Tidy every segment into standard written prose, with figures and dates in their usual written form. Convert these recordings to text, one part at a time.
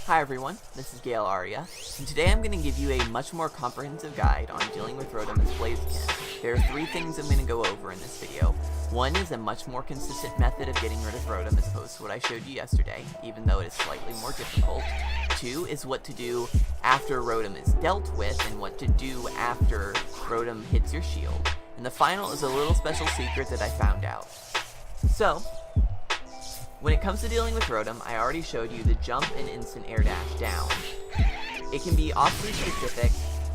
Hi everyone, this is Gale Aria, and today I'm going to give you a much more comprehensive guide on dealing with Rotom as Blaziken. There are 3 things I'm going to go over in this video. One is a much more consistent method of getting rid of Rotom as opposed to what I showed you yesterday, even though it is slightly more difficult. 2 is what to do after Rotom is dealt with, and what to do after Rotom hits your shield. And the final is a little special secret that I found out. So, when it comes to dealing with Rotom, I already showed you the jump and instant air dash down. It can be awfully specific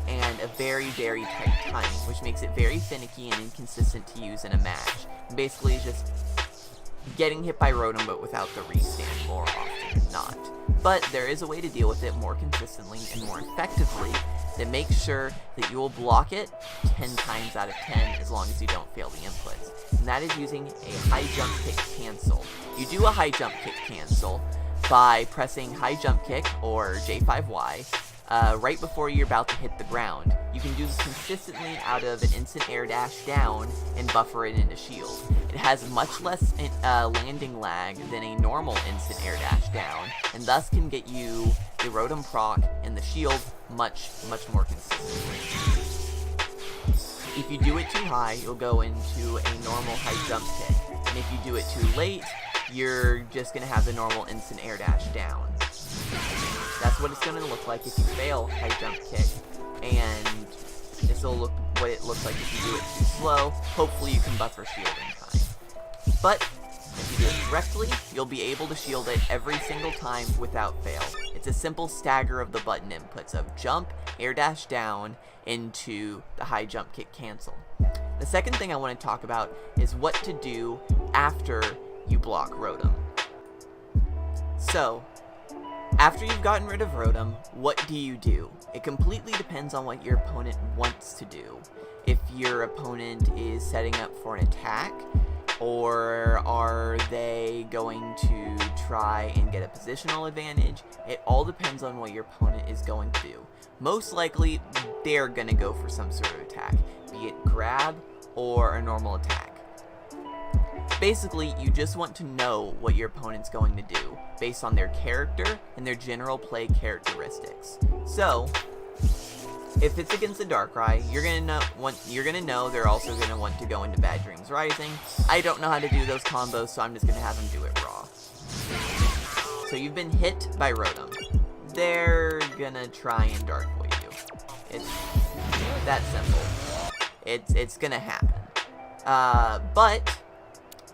and a very, very tight timing, which makes it very finicky and inconsistent to use in a match. Basically, just getting hit by Rotom but without the restand more often than not. But there is a way to deal with it more consistently and more effectively that makes sure that you will block it 10 times out of 10 as long as you don't fail the inputs. And that is using a high jump kick cancel. You do a high jump kick cancel by pressing high jump kick, or J5Y, right before you're about to hit the ground. You can do this consistently out of an instant air dash down and buffer it into shield. It has much less landing lag than a normal instant air dash down, and thus can get you the Rotom proc and the shield much more consistently. If you do it too high, you'll go into a normal high jump kick, and if you do it too late, you're just going to have the normal instant air dash down. That's what it's going to look like if you fail high jump kick, and this will look what it looks like if you do it too slow. Hopefully you can buffer shield in time. But if you do it correctly, you'll be able to shield it every single time without fail. It's a simple stagger of the button inputs of jump, air dash down, into the high jump kick cancel. The second thing I want to talk about is what to do after you block Rotom. So, after you've gotten rid of Rotom, what do you do? It completely depends on what your opponent wants to do. If your opponent is setting up for an attack, or are they going to try and get a positional advantage? It all depends on what your opponent is going to do. Most likely, they're going to go for some sort of attack, be it grab or a normal attack. Basically, you just want to know what your opponent's going to do based on their character and their general play characteristics. So, if it's against a Darkrai, you're gonna know they're also gonna want to go into Bad Dreams Rising. I don't know how to do those combos, so I'm just gonna have them do it raw. So you've been hit by Rotom. They're gonna try and Dark Void you. It's that simple. It's gonna happen. But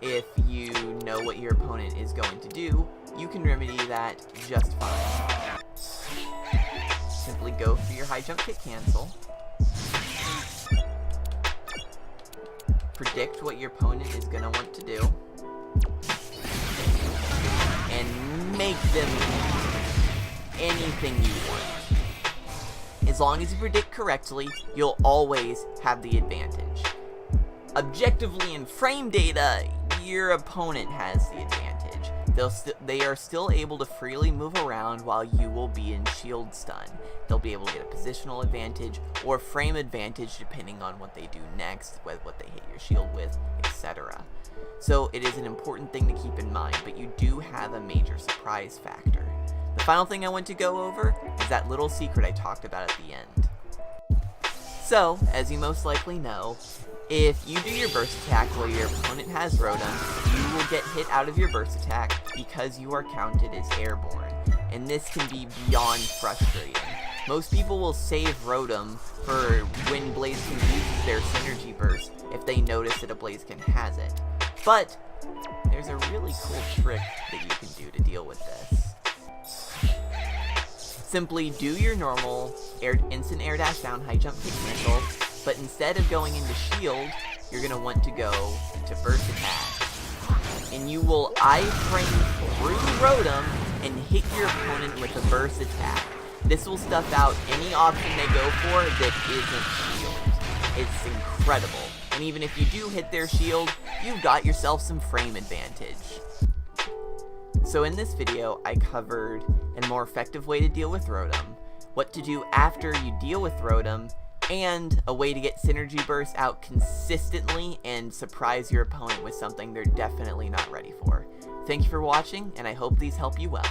if you know what your opponent is going to do, you can remedy that just fine. Simply go for your high jump kick cancel. Predict what your opponent is going to want to do. And make them do anything you want. As long as you predict correctly, you'll always have the advantage. Objectively in frame data, your opponent has the advantage. They are still able to freely move around while you will be in shield stun. They'll be able to get a positional advantage or frame advantage depending on what they do next, what they hit your shield with, etc. So it is an important thing to keep in mind, but you do have a major surprise factor. The final thing I want to go over is that little secret I talked about at the end. So, as you most likely know, if you do your burst attack while your opponent has Rotom, you will get hit out of your burst attack because you are counted as airborne, and this can be beyond frustrating. Most people will save Rotom for when Blaziken uses their synergy burst if they notice that a Blaziken has it. But there's a really cool trick that you can do to deal with this. Simply do your normal instant air dash down high jump kick cancel, but instead of going into shield, you're going to want to go into burst attack. And you will iframe through Rotom and hit your opponent with a burst attack. This will stuff out any option they go for that isn't shield. It's incredible. And even if you do hit their shield, you've got yourself some frame advantage. So in this video, I covered a more effective way to deal with Rotom, what to do after you deal with Rotom, and a way to get synergy bursts out consistently and surprise your opponent with something they're definitely not ready for. Thank you for watching, and I hope these help you well.